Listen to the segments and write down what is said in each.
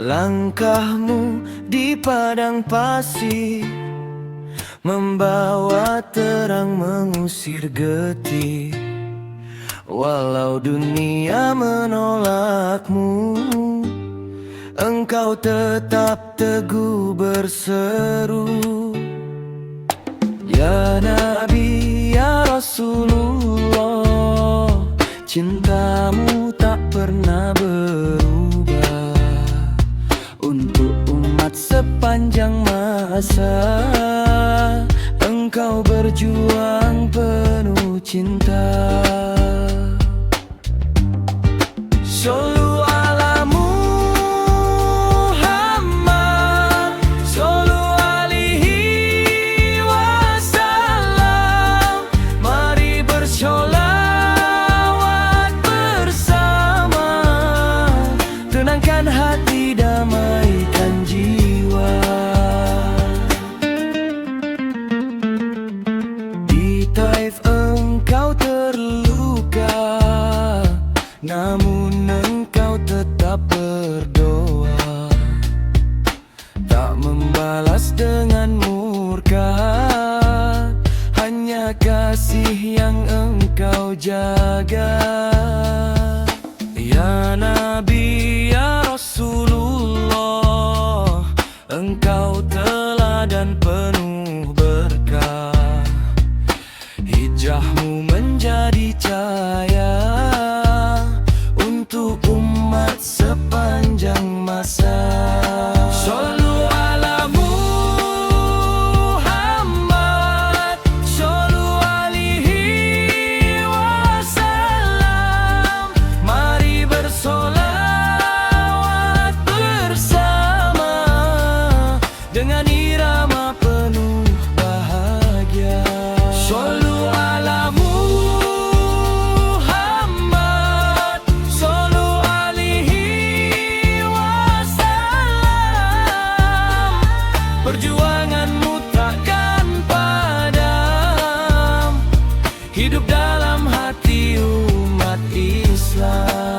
Langkahmu di padang pasir membawa terang mengusir getih. Walau dunia menolakmu, engkau tetap teguh berseru. Ya Nabi, ya Rasulullah, cintamu tak pernah berubah. Untuk umat sepanjang masa, engkau berjuang penuh cinta. Sallu ala Muhammad, sallu alaihi wasallam. Mari bersolawat bersama, tenangkan hati, damaikan jiwa. Di Taif engkau terluka, namun engkau tetap berdoa, tak membalas dengan murka, hanya kasih yang engkau jaga. Ya Nabi, ya Rasulullah, engkau teladan penuh berkah. Hijrahmu menjadi cahaya untuk umat sepanjang masa. Sallu ala Muhammad, sallu alaihi wasallam. Mari bersolawat bersama, dengan irama penuh bahagia. Sallu ala Muhammad, sallu alaihi wasallam. Perjuanganmu takkan padam, hidup dalam hati umat Islam.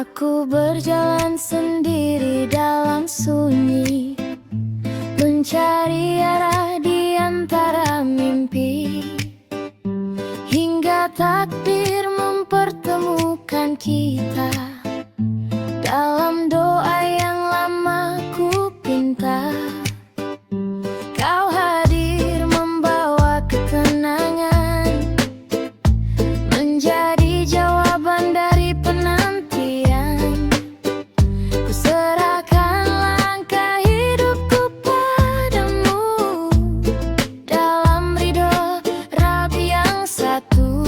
Aku berjalan sendiri dalam sunyi, mencari arah di antara mimpi, hingga takdir mempertemukan kita. Dalam doa yang lama ku pinta, kau hadir membawa ketenangan, menjadi jawaban dari penantian. Ku serahkan langkah hidupku padamu, dalam ridho Rabb yang satu.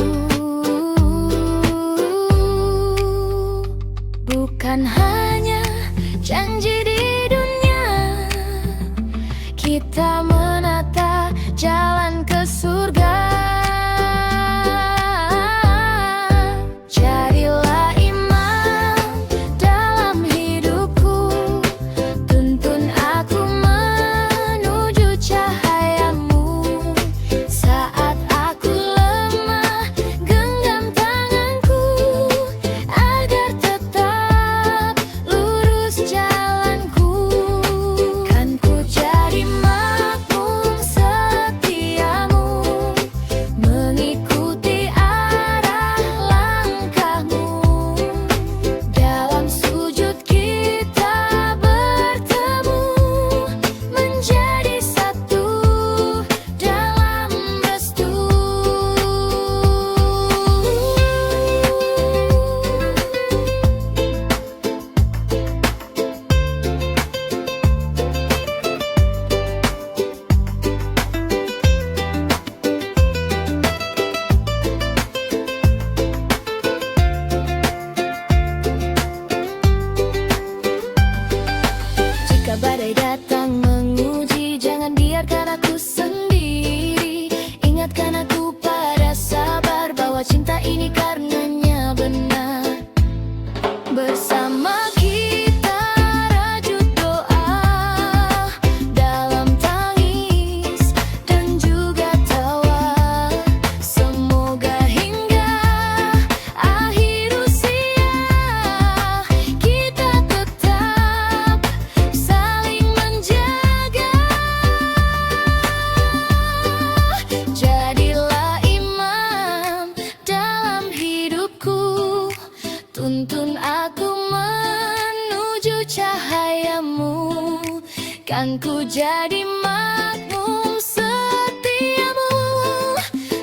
Kan ku jadi makmum setiamu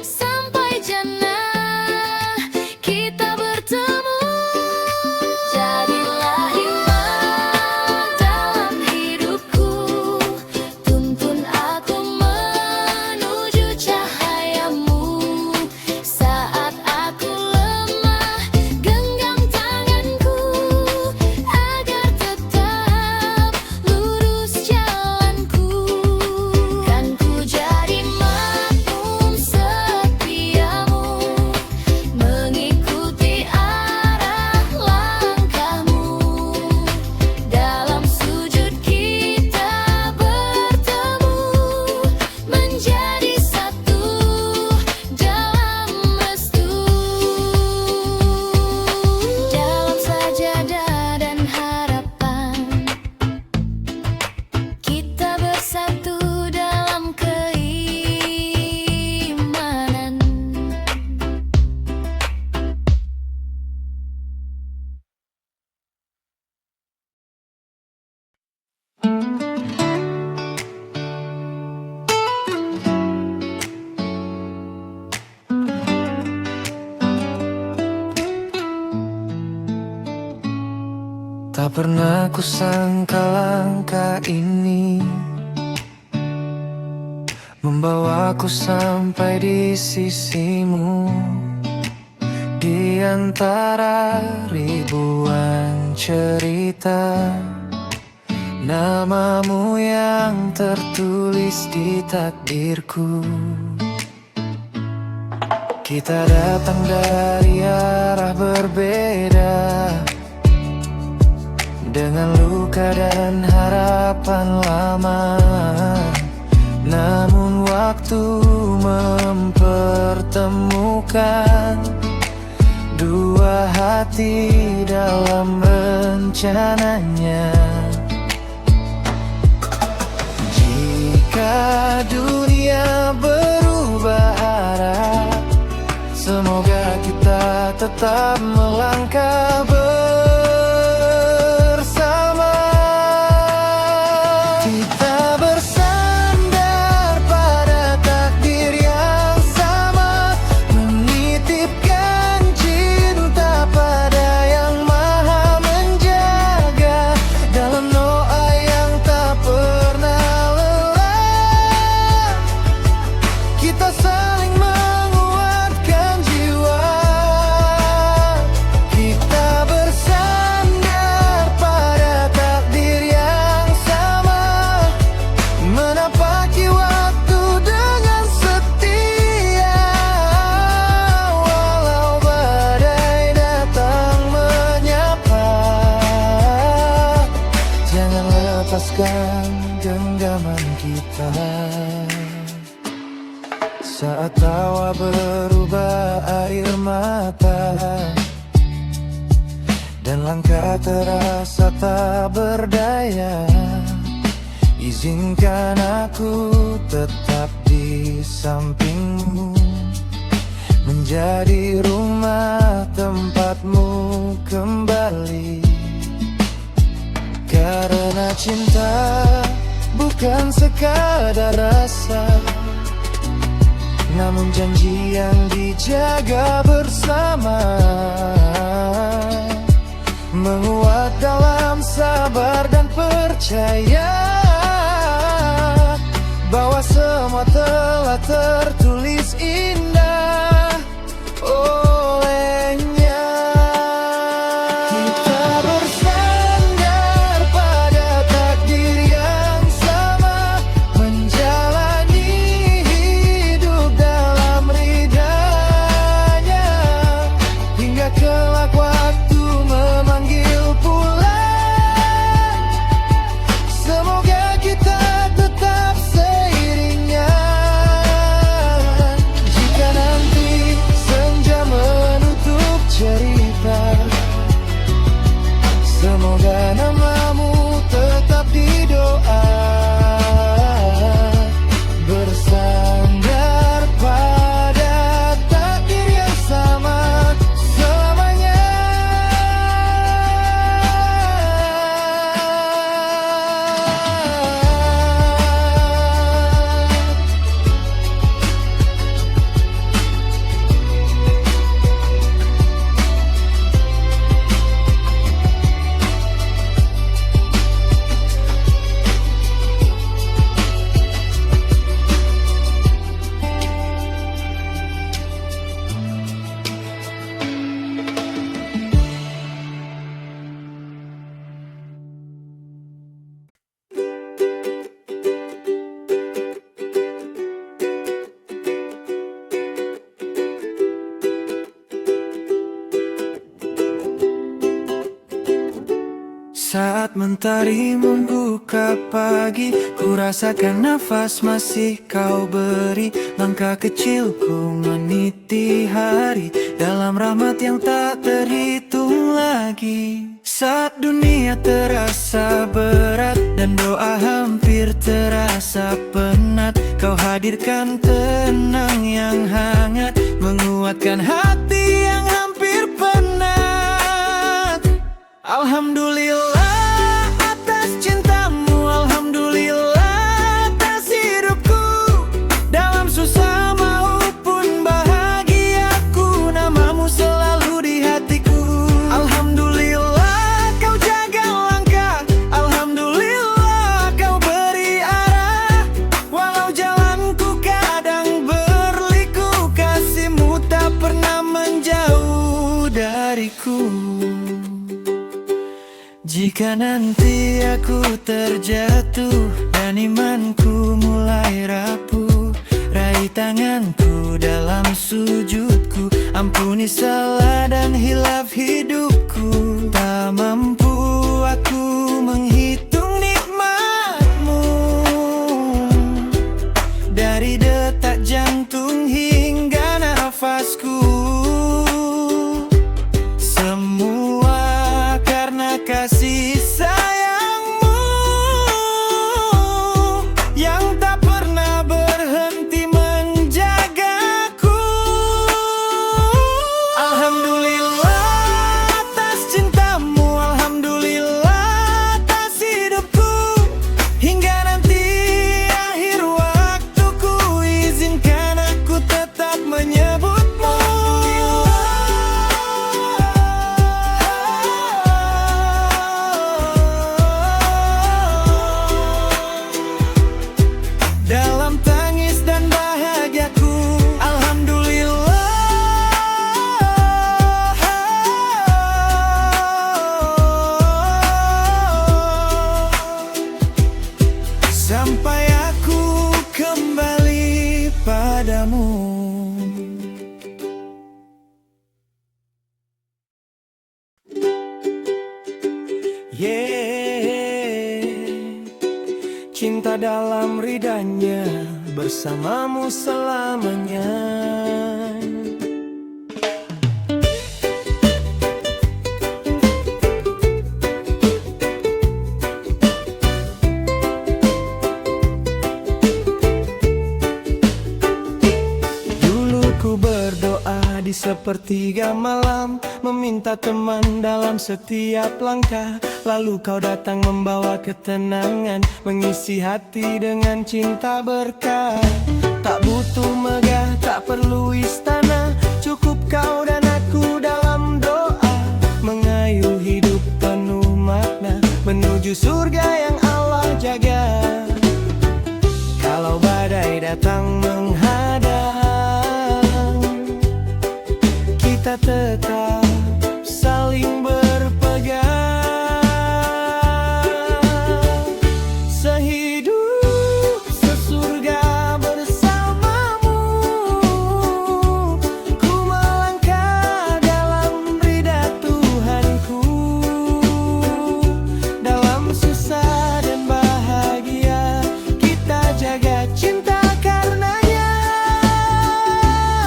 sampai jana kita bertemu. Jadilah imam dalam hidupku, tuntun aku menuju cahayamu. Saat aku lemah, genggam tanganku agar tetap lurus jalanku. Kan ku jadi makmum setiamu, mengikuti arah langkahmu. Dalam sujud kita bertemu, menjadi satu dalam restu. Dalam sajadah dan harapan, kita bersatu dalam keimanan. Tak pernah kusangka langkah ini membawaku sampai di sisimu. Di antara ribuan cerita, namamu yang tertulis di takdirku. Kita datang dari arah berbeda, dengan luka dan harapan lama. Namun waktu mempertemukan dua hati dalam rencananya. Jika dunia berubah arah, semoga kita tetap melangkah bersama. Kita bersandar pada takdir yang sama, menitipkan cinta pada yang maha menjaga. Dalam doa yang tak pernah lelah, kita saling menguatkan jiwa. Kita bersandar pada takdir yang sama, menapaki waktu dengan setia. Walau badai datang menyapa, jangan lepaskan genggaman kita. Saat tawa berubah air mata, dan langkah terasa tak berdaya, izinkan aku tetap di sampingmu, menjadi rumah tempatmu kembali. Karena cinta bukan sekadar rasa, namun janji yang dijaga bersama. Menguat dalam sabar dan percaya bahwa semua telah tertulis indah olehnya. Kita bersandar pada takdir yang sama, menjalani hidup dalam ridhanya, hingga kelak waktu memanggil pulang. Semoga kita tetap seiringnya. Saat mentari membuka pagi, ku rasakan nafas masih kau beri. Langkah kecilku meniti hari dalam rahmat yang tak terhitung lagi. Saat dunia terasa berat dan doa hampir terasa penat, kau hadirkan tenang yang hangat, menguatkan hati yang hampir penat. Alhamdulillah atas cintamu, alhamdulillah atas hidupku. Dalam susah maupun bahagiaku, namamu selalu di hatiku. Alhamdulillah kau jaga langkah, alhamdulillah kau beri arah. Walau jalanku kadang berliku, kasihmu tak pernah menjauh dariku. Jika nanti aku terjatuh dan imanku mulai rapuh, raih tanganku dalam sujudku, ampuni salah dan hilaf hidupku. Tak mampu aku menghitung nikmatmu, dari detak jantung hingga nafasku. Semua karena kasih sayangmu yang tak pernah berhenti menjagaku. Alhamdulillah atas cintamu, alhamdulillah atas hidupku. Hingga nanti akhir waktuku, izinkan aku tetap menyebutmu. Dalam tangis dan bahagiaku, alhamdulillah. Sampai aku kembali padamu. Cinta dalam ridanya, bersamamu selamanya. Dulu ku berdoa di sepertiga malam, meminta teman dalam setiap langkah. Lalu kau datang membawa ketenangan, mengisi hati dengan cinta berkah. Tak butuh megah, tak perlu istana, cukup kau dan aku dalam doa, mengayuh hidup penuh makna, menuju surga yang Allah jaga. Kalau badai datang menghadang, kita tetap saling berpegang. Sehidup sesurga bersamamu, ku melangkah dalam ridha Tuhanku. Dalam susah dan bahagia, kita jaga cinta karenanya.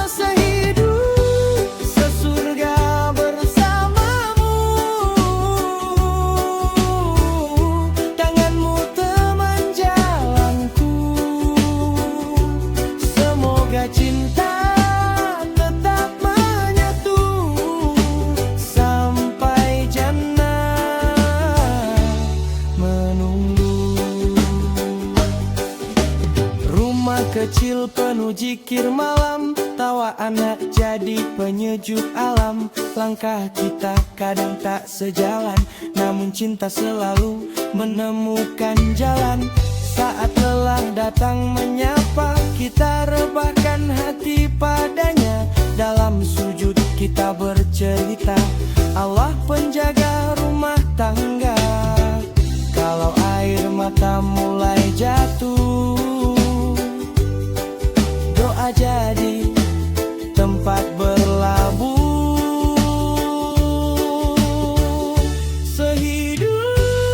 Sehidup sesurga bersamamu, tanganmu teman jalanku. Semoga cinta tetap menyatu sampai jannah menunggu. Rumah kecil penuh zikir malam, tawa anak jadi penyejuk alam. Langkah kita kadang tak sejalan, namun cinta selalu menemukan jalan. Saat lelah datang menyapa, kita rebahkan hati padanya. Dalam sujud kita bercerita, Allah penjaga rumah tangga. Kalau air mata mulai jatuh, doa jadi tempat berlabuh. Sehidup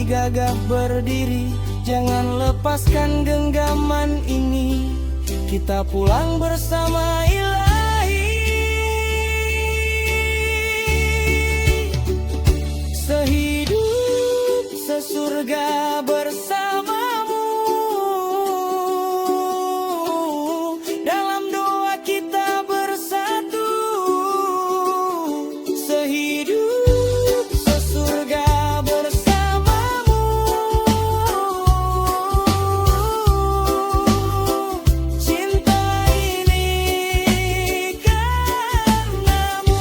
gagah berdiri, jangan lepaskan genggaman ini. Kita pulang bersama Ilahi. Sehidup sesurga bersamamu. Dalam doa kita bersatu. Sehidup sesurga bersamamu. Cinta ini karenamu.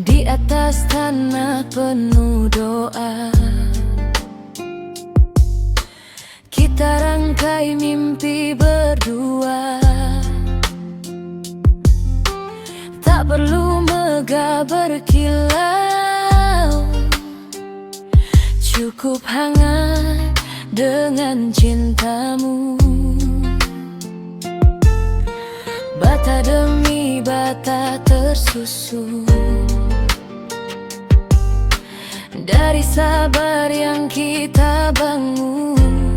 Di atas tanah penuh doa, kita rangkai mimpi berdua. Tak perlu megah berkilau, cukup hangat dengan cintamu. Bata demi bata tersusun dari sabar yang kita bangun.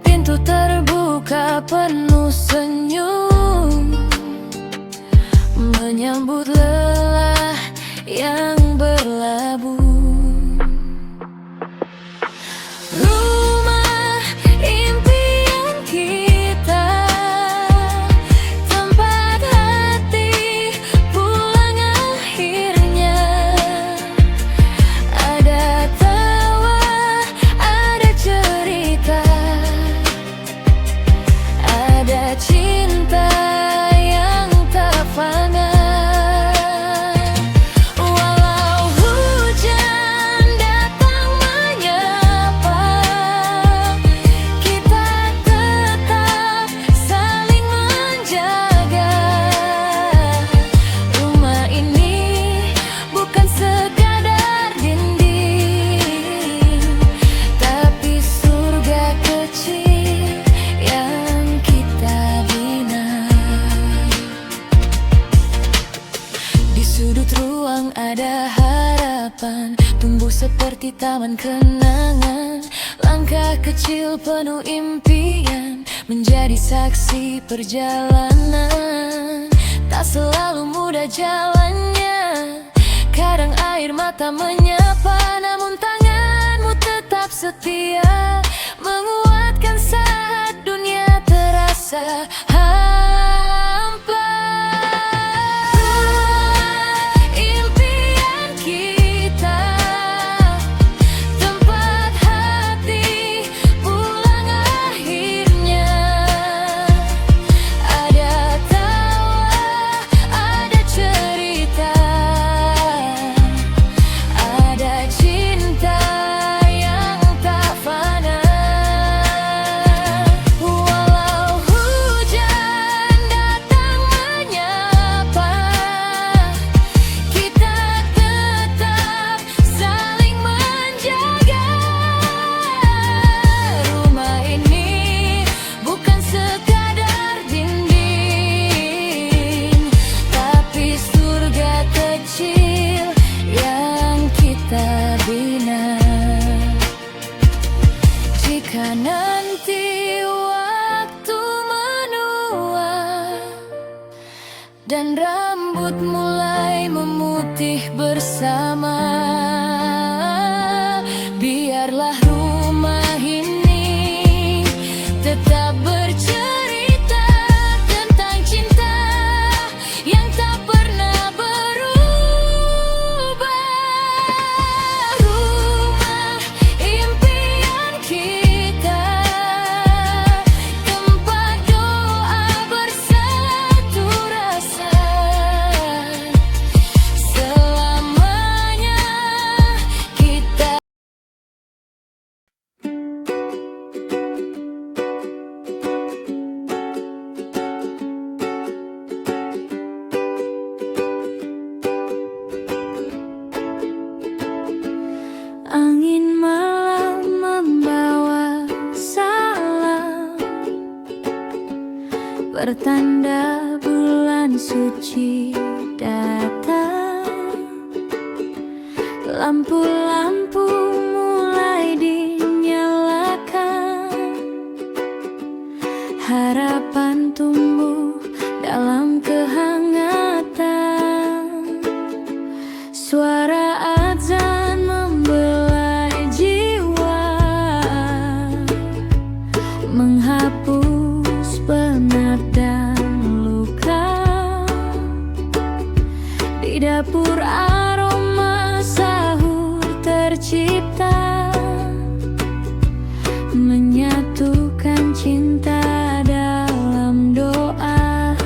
Pintu terbuka penuh senyum, menyambut lelah yang berlabuh. Rumah impian kita, tempat hati pulang akhirnya. Ada tawa, ada cerita, ada cinta yang tak fana. Walau hujan datang menyapa, kita tetap saling menjaga. Rumah ini bukan sekadar dinding, tapi surga kecil yang kita bina. Di sudut ruang ada harapan, tumbuh seperti taman kenangan. Langkah kecil penuh impian, menjadi saksi perjalanan. Tak selalu mudah jalannya, kadang air mata menyapa, namun tanganmu tetap setia, menguatkan saat dunia terasa hampa. Impian kita, tempat hati pulang akhirnya. Ada tawa, ada cerita, ada cinta yang tak fana. Walau hujan datang menyapa, kita tetap saling menjaga. Rumah ini bukan sekadar dinding, tapi surga kecil yang kita bina. Jika nanti waktu menua dan rambut mulai memutih bersama, biarlah rumah ini tetap bercerita tentang cinta yang tak pernah berubah. Rumah impian kita, tempat doa bersatu rasa. Selamanya pertanda bulan suci datang. Lampu-lampu mulai dinyalakan, harapan tumbuh dalam kehangatan. Suara azan membelai jiwa, menghapus penat dan luka. Di dapur aroma sahur tercipta, menyatukan cinta dalam doa.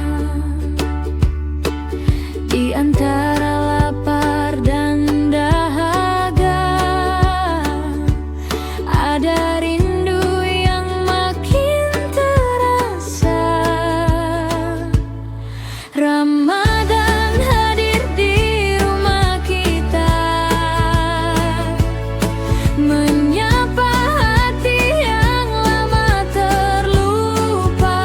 Di antara lapar dan dahaga, ada rindu yang makin terasa. Ramadan hadir di rumah kita, menyapa hati yang lama terlupa.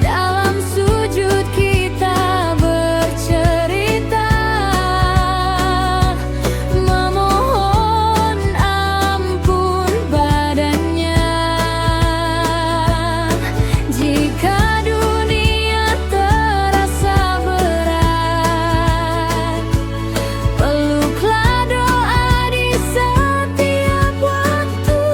Dalam sujud kita bercerita, memohon ampun padanya. Jika dunia terasa berat, peluklah doa di setiap waktu.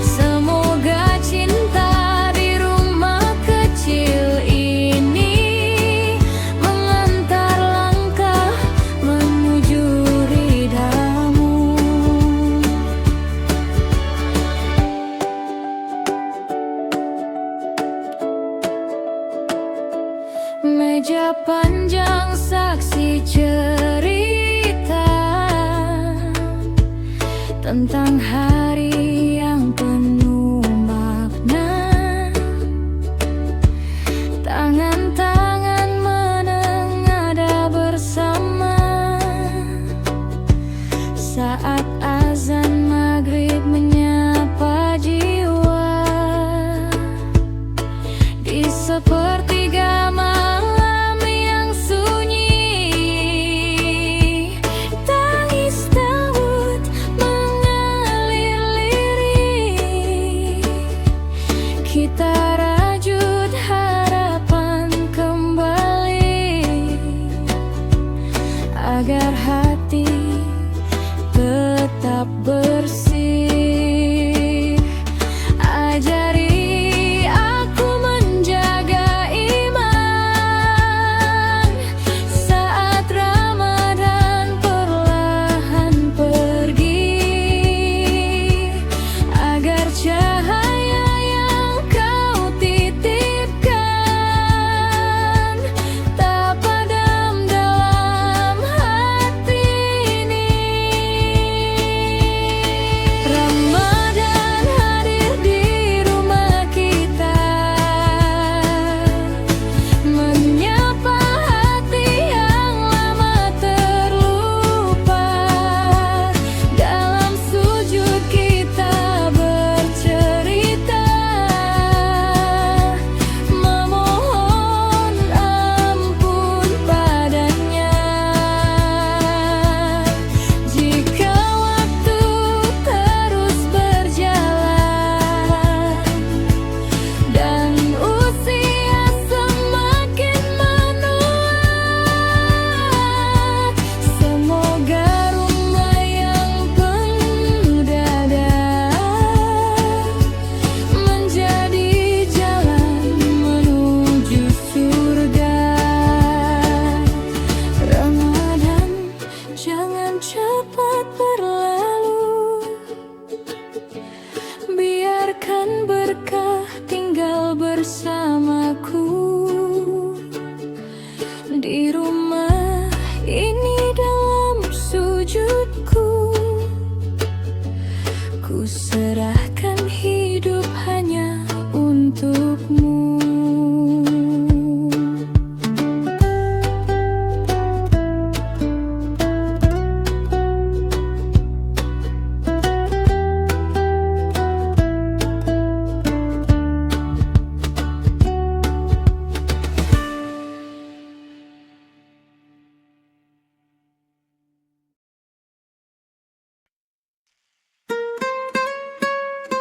Semoga cinta di rumah kecil ini mengantar langkah menuju ridhamu. Meja panjang saksi cerita tentang hari yang penuh makna. Tangan-tangan menengadah bersama saat azan maghrib menyapa jiwa. Di sepertiga malam yang sunyi, tangis Daud mengalir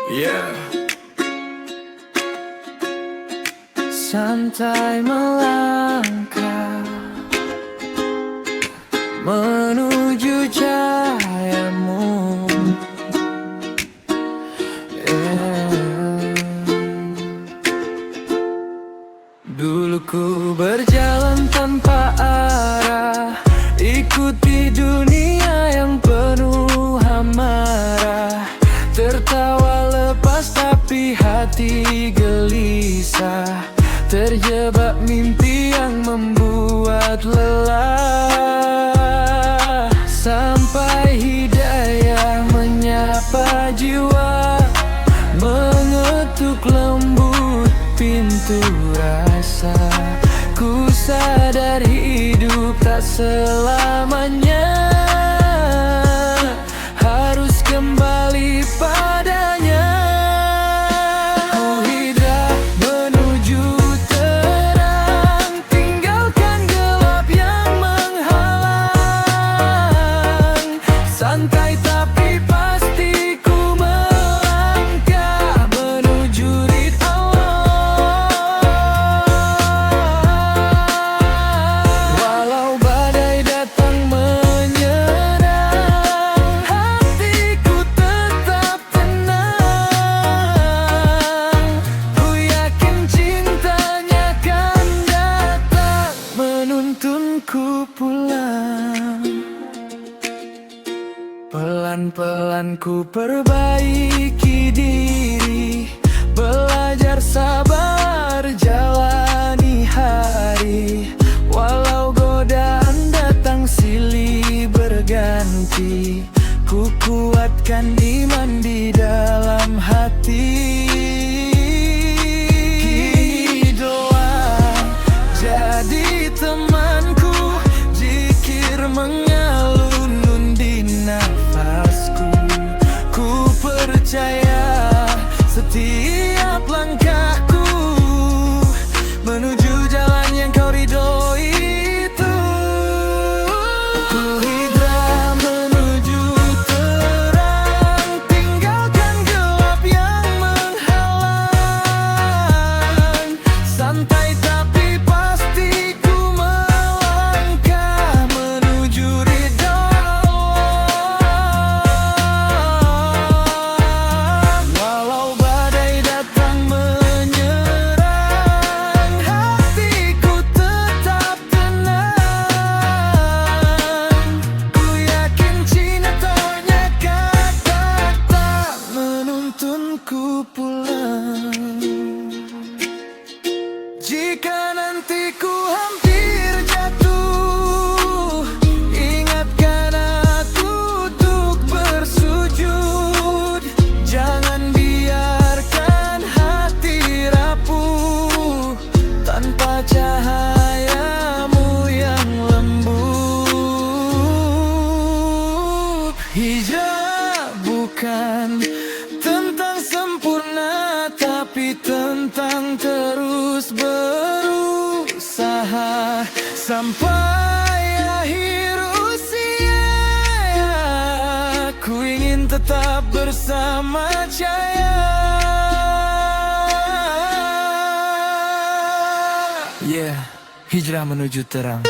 Yeah. Santai melangkah menuju cahayamu, yeah. Dulu ku berjalan tanpa arah, ikuti dunia yang penuh amarah. Tertawa lepas tapi hati gelisah, terjebak mimpi yang membuat lelah. Sampai hidayah menyapa jiwa, mengetuk lembut pintu rasa. Ku sadar hidup tak selamanya harus kembali padanya. Ku hijrah menuju terang, tinggalkan gelap yang menghalang. Santai tapi pasti ku melangkah menuju ridha Allah. Walau badai datang menyerang, hatiku tetap tenang. Ku yakin cintanya akan datang menuntunku pulang. Pelan-pelan ku perbaiki diri, belajar sabar jalani hari. Walau godaan datang silih berganti, ku kuatkan iman di dalam hati. Doa jadi temanku, zikir mengalun di nafasku. Ku percaya setiap langkahku menuju jalan yang kau ridhoi itu. Ku hijrah menuju terang, tinggalkan gelap yang menghalang. Santai tapi pasti ku melangkah menuju ridha Allah. Walau badai datang menyerang, hatiku tetap tenang. Ku yakin cinta-Nya kata tak menuntunku pulang. Jika nanti ku hampir jatuh, ingatkan aku untuk bersujud. Jangan biarkan hati rapuh tanpa cahayamu yang lembut. Hijrah bukan tentang sempurna, tapi tentang terus berusaha sampai akhir usia. Ku ingin tetap bersama cahaya. Yeah, hijrah menuju terang.